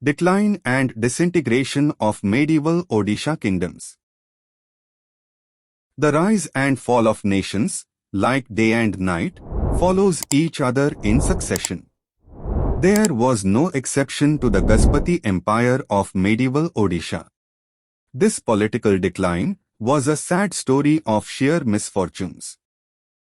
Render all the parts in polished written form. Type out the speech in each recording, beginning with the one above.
Decline and Disintegration of Medieval Odisha Kingdoms. The rise and fall of nations, like day and night, follows each other in succession. There was no exception to the Gaspati Empire of medieval Odisha. This political decline was a sad story of sheer misfortunes.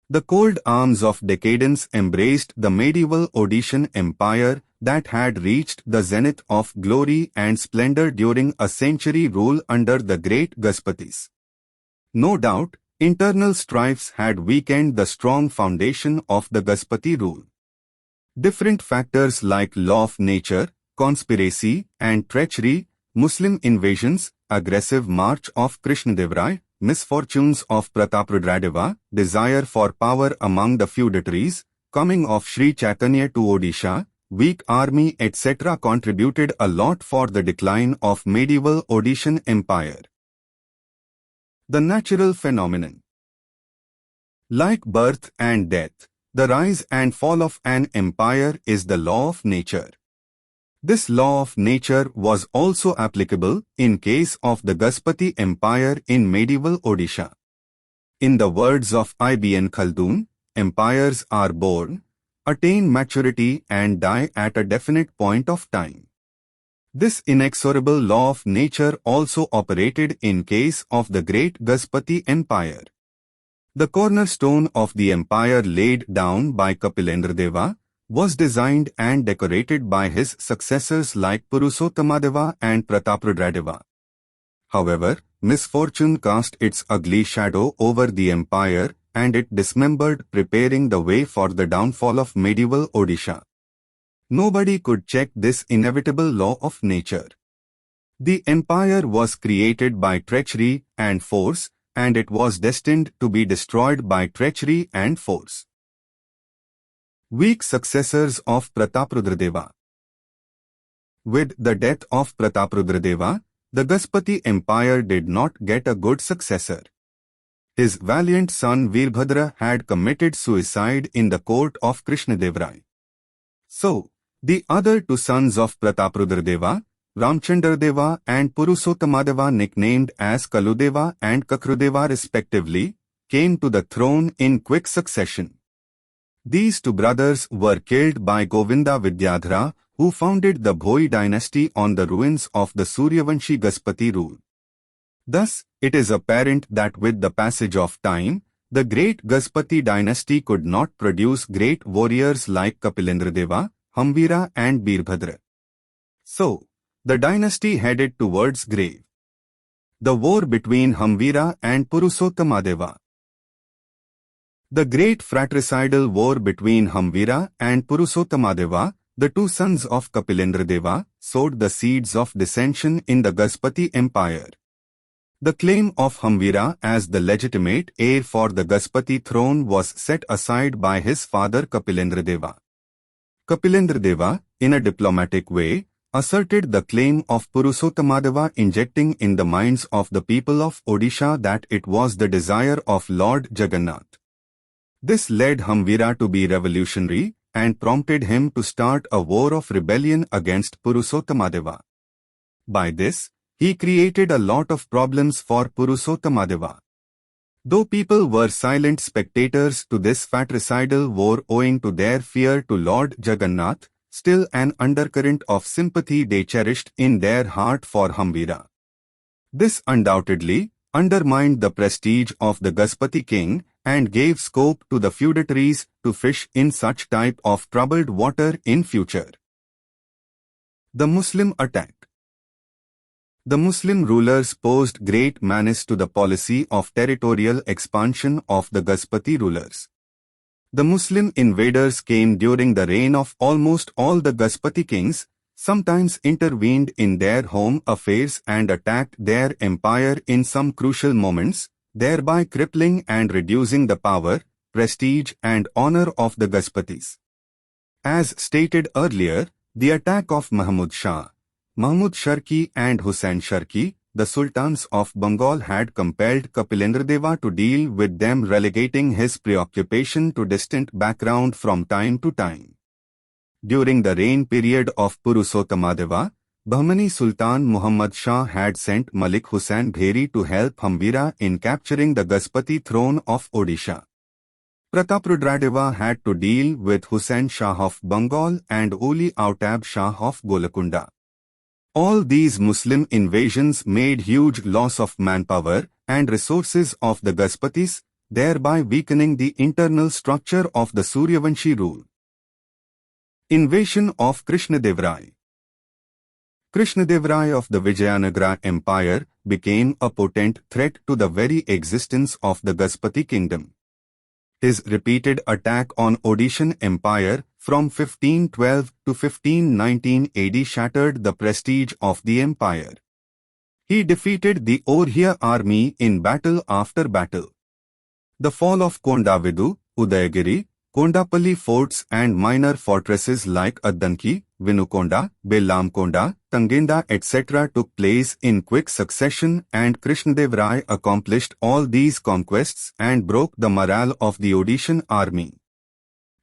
The cold arms of decadence embraced the medieval Odishan Empire that had reached the zenith of glory and splendor during a century rule under the great Gaspatis. No doubt, internal strifes had weakened the strong foundation of the Gaspati rule. Different factors like law of nature, conspiracy and treachery, Muslim invasions, aggressive march of Krishnadevaraya, misfortunes of Prataparudradeva, desire for power among the feudatories, coming of Sri Chaitanya to Odisha, weak army etc. contributed a lot for the decline of medieval Odishan Empire. The natural phenomenon. Like birth and death, the rise and fall of an empire is the law of nature. This law of nature was also applicable in case of the Gaspati Empire in medieval Odisha. In the words of Ibn Khaldun, empires are born, attain maturity and die at a definite point of time. This inexorable law of nature also operated in case of the great Gaspati Empire. The cornerstone of the empire laid down by Kapilendradeva was designed and decorated by his successors like Purusottamadeva and Prataparudradeva. However, misfortune cast its ugly shadow over the empire and it dismembered, preparing the way for the downfall of medieval Odisha. Nobody could check this inevitable law of nature. The empire was created by treachery and force, and it was destined to be destroyed by treachery and force. Weak successors of Prataparudradeva. With the death of Prataparudradeva, the Gaspati Empire did not get a good successor. His valiant son Veerbhadra had committed suicide in the court of Krishnadevaraya. So, the other two sons of Prataparudradeva, Ramchandradeva and Purusottamadeva, nicknamed as Kaludeva and Kakrudeva respectively, came to the throne in quick succession. These two brothers were killed by Govinda Vidyadhara, who founded the Bhoi dynasty on the ruins of the Suryavanshi Gaspati rule. Thus, it is apparent that with the passage of time, the great Gaspati dynasty could not produce great warriors like Kapilendradeva, Hamvira and Veerbhadra. So, the dynasty headed towards grave. The war between Hamvira and Purusottamadeva. The great fratricidal war between Hamvira and Purusottamadeva, the two sons of Kapilendradeva, sowed the seeds of dissension in the Gaspati Empire. The claim of Hamvira as the legitimate heir for the Gaspati throne was set aside by his father Kapilendradeva. Kapilendradeva, in a diplomatic way, asserted the claim of Purusottamadeva, injecting in the minds of the people of Odisha that it was the desire of Lord Jagannath. This led Hamvira to be revolutionary and prompted him to start a war of rebellion against Purusottamadeva. By this, he created a lot of problems for Purusottamadeva. Though people were silent spectators to this fratricidal war owing to their fear to Lord Jagannath, still an undercurrent of sympathy they cherished in their heart for Hamvira. This undoubtedly undermined the prestige of the Gaspati king and gave scope to the feudatories to fish in such type of troubled water in future. The Muslim attack. The Muslim rulers posed great menace to the policy of territorial expansion of the Gaspati rulers. The Muslim invaders came during the reign of almost all the Gaspati kings, sometimes intervened in their home affairs and attacked their empire in some crucial moments, thereby crippling and reducing the power, prestige and honor of the Gaspatis. As stated earlier, the attack of Mahmud Shah, Mahmud Sharki and Hussain Sharki, the sultans of Bengal, had compelled Kapilendradeva to deal with them, relegating his preoccupation to distant background from time to time. During the reign period of Purusottamadeva, Bahmani Sultan Muhammad Shah had sent Malik Hussain Bheri to help Hamvira in capturing the Gaspati throne of Odisha. Prataparudradeva had to deal with Hussain Shah of Bengal and Oli Autab Shah of Golakunda. All these Muslim invasions made huge loss of manpower and resources of the Gaspatis, thereby weakening the internal structure of the Suryavanshi rule. Invasion of Krishnadevaraya. Krishnadevaraya of the Vijayanagara Empire became a potent threat to the very existence of the Gaspati kingdom. His repeated attack on Odishan Empire from 1512 to 1519 AD shattered the prestige of the empire. He defeated the Orhiya army in battle after battle. The fall of Kondavidu, Udayagiri, Kondapalli forts and minor fortresses like Addanki, Vinukonda, Bellamkonda, Tangenda etc. took place in quick succession, and Krishnadevaraya accomplished all these conquests and broke the morale of the Odishan army.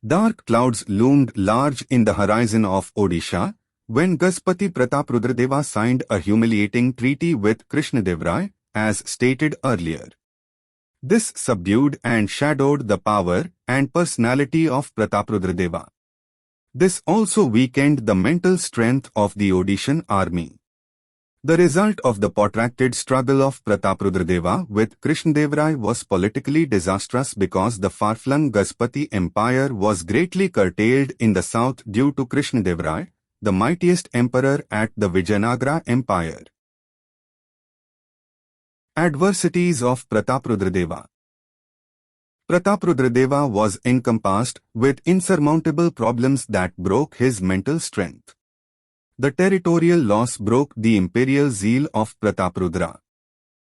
Dark clouds loomed large in the horizon of Odisha when Gaspati Prataparudradeva signed a humiliating treaty with Krishnadevaraya, as stated earlier. This subdued and shadowed the power and personality of Prataparudradeva. This also weakened the mental strength of the Odishan army. The result of the protracted struggle of Prataparudradeva with Krishnadevaraya was politically disastrous because the far-flung Gaspati Empire was greatly curtailed in the south due to Krishnadevaraya, the mightiest emperor at the Vijayanagara Empire. Adversities of Prataparudradeva. Prataparudradeva was encompassed with insurmountable problems that broke his mental strength. The territorial loss broke the imperial zeal of Prataparudra.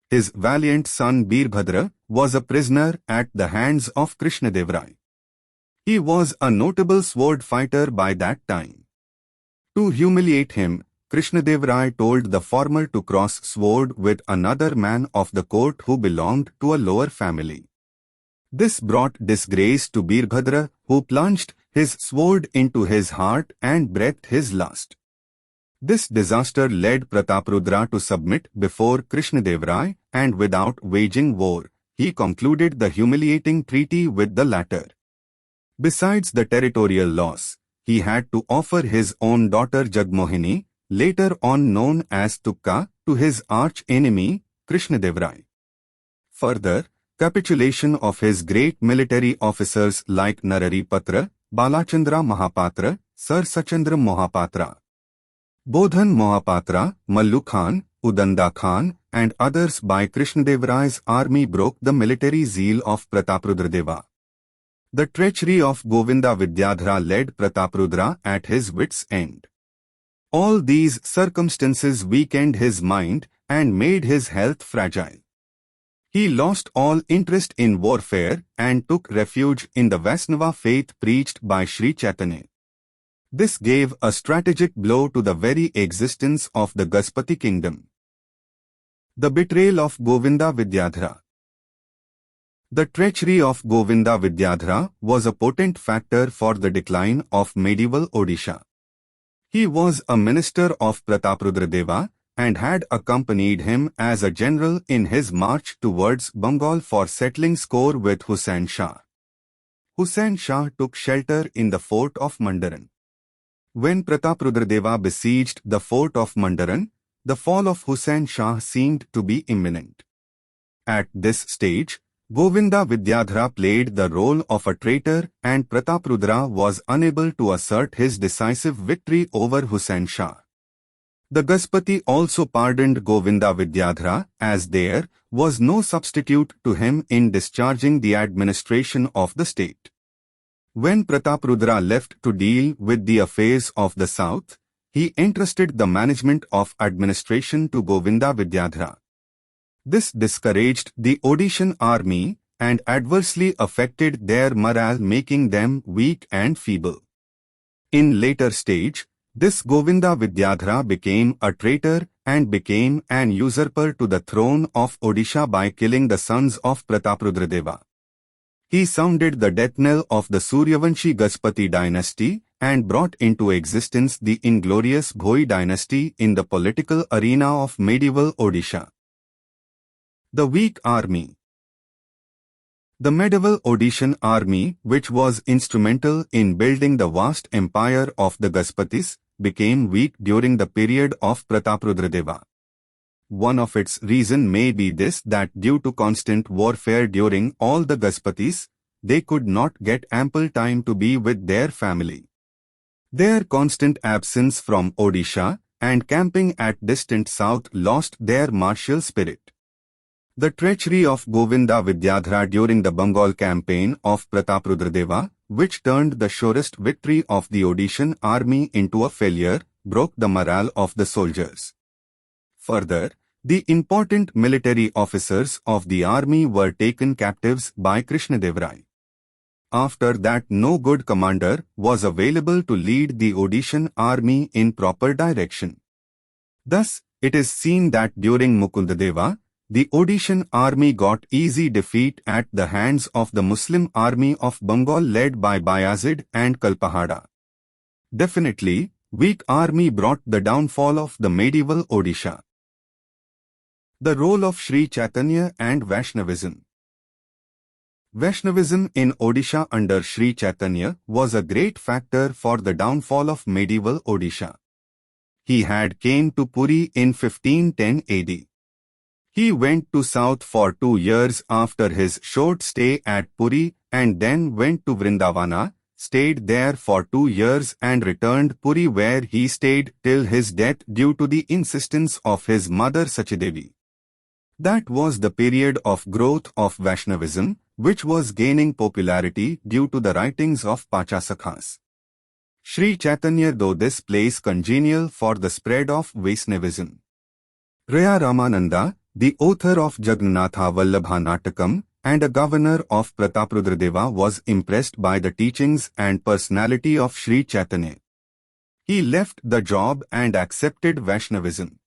His valiant son Birbhadra was a prisoner at the hands of Krishnadevaraya. He was a notable sword fighter by that time. To humiliate him, Krishnadevaraya told the former to cross sword with another man of the court who belonged to a lower family. This brought disgrace to Birbhadra, who plunged his sword into his heart and breathed his last. This disaster led Prataparudra to submit before Krishnadevaraya, and without waging war, he concluded the humiliating treaty with the latter. Besides the territorial loss, he had to offer his own daughter Jagmohini, later on known as Tukka, to his arch-enemy, Krishnadevaraya. Further, capitulation of his great military officers like Narari Patra, Balachandra Mahapatra, Sir Sachandra Mohapatra, Bodhan Mohapatra, Mallu Khan, Udanda Khan, and others by Krishnadevaraya's army broke the military zeal of Prataparudradeva. The treachery of Govinda Vidyadhara led Prataparudra at his wits' end. All these circumstances weakened his mind and made his health fragile. He lost all interest in warfare and took refuge in the Vaishnava faith preached by Sri Chaitanya. This gave a strategic blow to the very existence of the Gaspati kingdom. The betrayal of Govinda Vidyadhara. The treachery of Govinda Vidyadhara was a potent factor for the decline of medieval Odisha. He was a minister of Prataparudradeva and had accompanied him as a general in his march towards Bengal for settling score with Hussain Shah. Hussain Shah took shelter in the fort of Mandaran. When Prataparudradeva besieged the fort of Mandaran, the fall of Hussain Shah seemed to be imminent. At this stage, Govinda Vidyadhara played the role of a traitor, and Prataparudra was unable to assert his decisive victory over Hussain Shah. The Gaspati also pardoned Govinda Vidyadhara, as there was no substitute to him in discharging the administration of the state. When Prataparudra left to deal with the affairs of the south, he entrusted the management of administration to Govinda Vidyadhara. This discouraged the Odishan army and adversely affected their morale, making them weak and feeble. In later stage, this Govinda Vidyadhara became a traitor and became an usurper to the throne of Odisha by killing the sons of Prataparudradeva. He sounded the death knell of the Suryavanshi Gaspati dynasty and brought into existence the inglorious Bhoi dynasty in the political arena of medieval Odisha. The weak army. The medieval Odishan army, which was instrumental in building the vast empire of the Gaspatis, became weak during the period of Prataparudradeva. One of its reasons may be this, that due to constant warfare during all the Gaspatis, they could not get ample time to be with their family. Their constant absence from Odisha and camping at distant south lost their martial spirit. The treachery of Govinda Vidyadhara during the Bengal campaign of Prataparudradeva, which turned the surest victory of the Odishan army into a failure, broke the morale of the soldiers. Further, the important military officers of the army were taken captives by Krishnadevaraya. After that, no good commander was available to lead the Odishan army in proper direction. Thus, it is seen that during Mukundadeva, the Odishan army got easy defeat at the hands of the Muslim army of Bengal led by Bayazid and Kalapahada. Definitely, weak army brought the downfall of the medieval Odisha. The role of Sri Chaitanya and Vaishnavism. Vaishnavism in Odisha under Sri Chaitanya was a great factor for the downfall of medieval Odisha. He had came to Puri in 1510 AD. He went to south for 2 years after his short stay at Puri and then went to Vrindavana, stayed there for 2 years and returned Puri, where he stayed till his death due to the insistence of his mother Sachidevi. That was the period of growth of Vaishnavism, which was gaining popularity due to the writings of Pachasakhas. Sri Chaitanya, though this place congenial for the spread of Vaishnavism. Raya Ramananda, the author of Jagannatha Vallabha Natakam and a governor of Prataparudradeva, was impressed by the teachings and personality of Sri Chaitanya. He left the job and accepted Vaishnavism.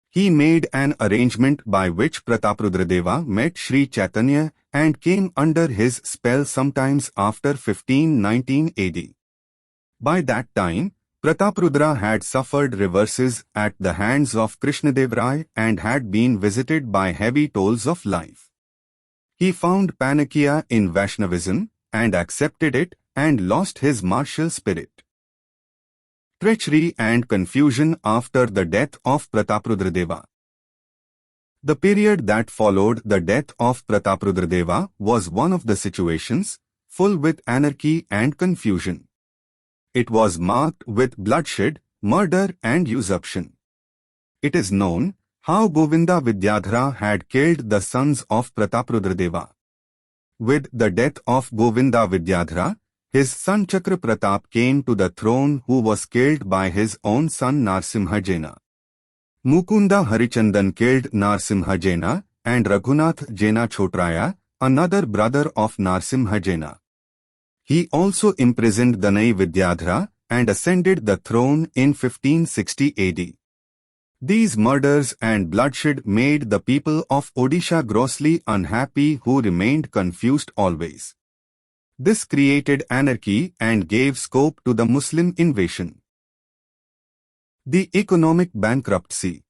He made an arrangement by which Prataparudradeva met Sri Chaitanya and came under his spell sometimes after 1519 AD. By that time, Prataparudra had suffered reverses at the hands of Krishnadevaraya and had been visited by heavy tolls of life. He found Panakia in Vaishnavism and accepted it and lost his martial spirit. Treachery and Confusion after the death of Prataparudradeva. The period that followed the death of Prataparudradeva was one of the situations, full with anarchy and confusion. It was marked with bloodshed, murder and usurpation. It is known how Govinda Vidyadhara had killed the sons of Prataparudradeva. With the death of Govinda Vidyadhara, his son Chakra Pratap came to the throne, who was killed by his own son Narsimha Jena. Mukunda Harichandan killed Narsimha Jena and Raghunath Jena Chotraya, another brother of Narsimha Jena. He also imprisoned Danai Vidyadhara and ascended the throne in 1560 AD. These murders and bloodshed made the people of Odisha grossly unhappy, who remained confused always. This created anarchy and gave scope to the Muslim invasion. The economic bankruptcy.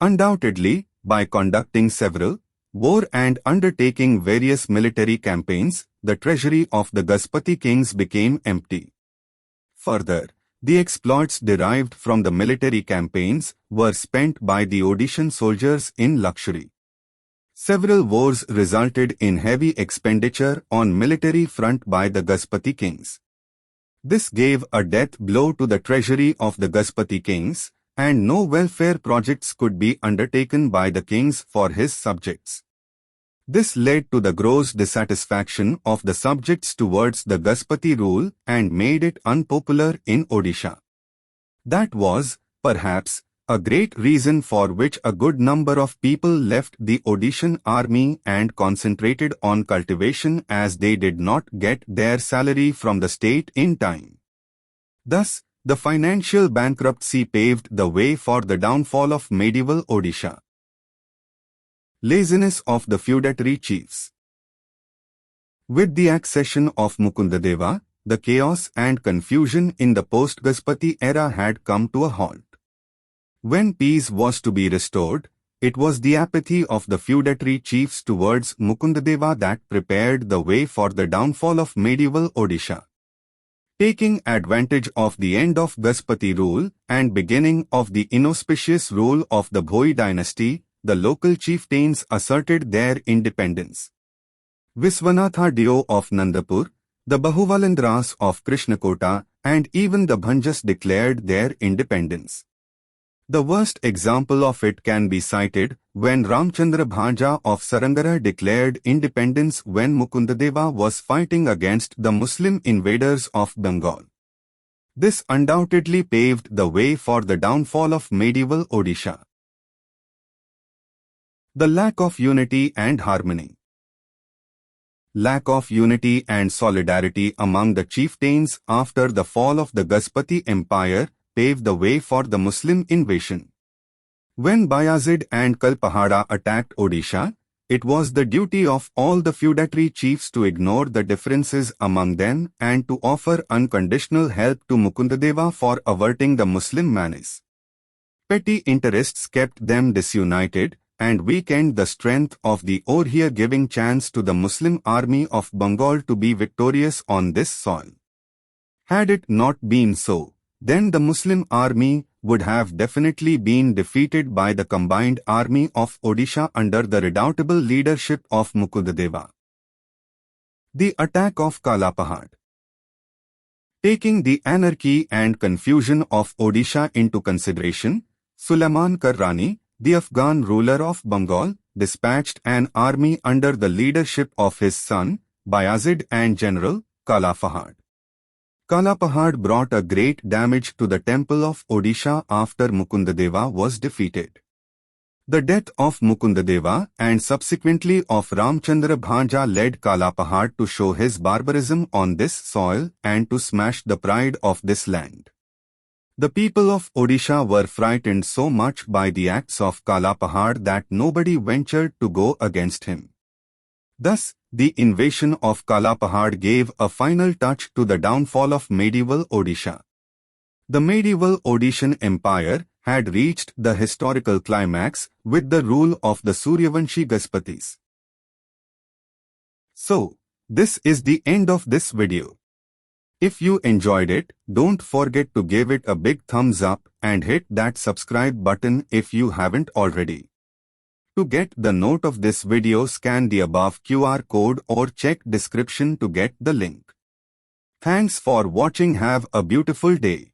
Undoubtedly, by conducting several war and undertaking various military campaigns, the treasury of the Gaspati kings became empty. Further, the exploits derived from the military campaigns were spent by the Odishan soldiers in luxury. Several wars resulted in heavy expenditure on military front by the Gaspati kings. This gave a death blow to the treasury of the Gaspati kings, and no welfare projects could be undertaken by the kings for his subjects. This led to the gross dissatisfaction of the subjects towards the Gaspati rule and made it unpopular in Odisha. That was, perhaps, a great reason for which a good number of people left the Odishan army and concentrated on cultivation, as they did not get their salary from the state in time. Thus, the financial bankruptcy paved the way for the downfall of medieval Odisha. Laziness of the feudatory chiefs. With the accession of Mukundadeva, the chaos and confusion in the post-Gaspati era had come to a halt. When peace was to be restored, it was the apathy of the feudatory chiefs towards Mukundadeva that prepared the way for the downfall of medieval Odisha. Taking advantage of the end of Gaspati rule and beginning of the inauspicious rule of the Bhoi dynasty, the local chieftains asserted their independence. Viswanatha Dio of Nandapur, the Bahuvalandras of Krishnakota, and even the Bhanjas declared their independence. The worst example of it can be cited when Ramchandra Bhaja of Sarangara declared independence when Mukundadeva was fighting against the Muslim invaders of Bengal. This undoubtedly paved the way for the downfall of medieval Odisha. The lack of unity and harmony. Lack of unity and solidarity among the chieftains after the fall of the Gaspati Empire paved the way for the Muslim invasion. When Bayazid and Kalpahada attacked Odisha, it was the duty of all the feudatory chiefs to ignore the differences among them and to offer unconditional help to Mukundadeva for averting the Muslim menace. Petty interests kept them disunited and weakened the strength of the Orhia, giving chance to the Muslim army of Bengal to be victorious on this soil. Had it not been so, then the Muslim army would have definitely been defeated by the combined army of Odisha under the redoubtable leadership of Mukundadeva. The attack of Kalapahada. Taking the anarchy and confusion of Odisha into consideration, Sulaiman Karrani, the Afghan ruler of Bengal, dispatched an army under the leadership of his son, Bayazid, and General Kalapahada. Kalapahada brought a great damage to the temple of Odisha after Mukundadeva was defeated. The death of Mukundadeva and subsequently of Ramchandra Bhaja led Kalapahada to show his barbarism on this soil and to smash the pride of this land. The people of Odisha were frightened so much by the acts of Kalapahada that nobody ventured to go against him. Thus, the invasion of Kalapahada gave a final touch to the downfall of medieval Odisha. The medieval Odishan Empire had reached the historical climax with the rule of the Suryavanshi Gaspatis. So, this is the end of this video. If you enjoyed it, don't forget to give it a big thumbs up and hit that subscribe button if you haven't already. To get the note of this video, scan the above QR code or check description to get the link. Thanks for watching. Have a beautiful day.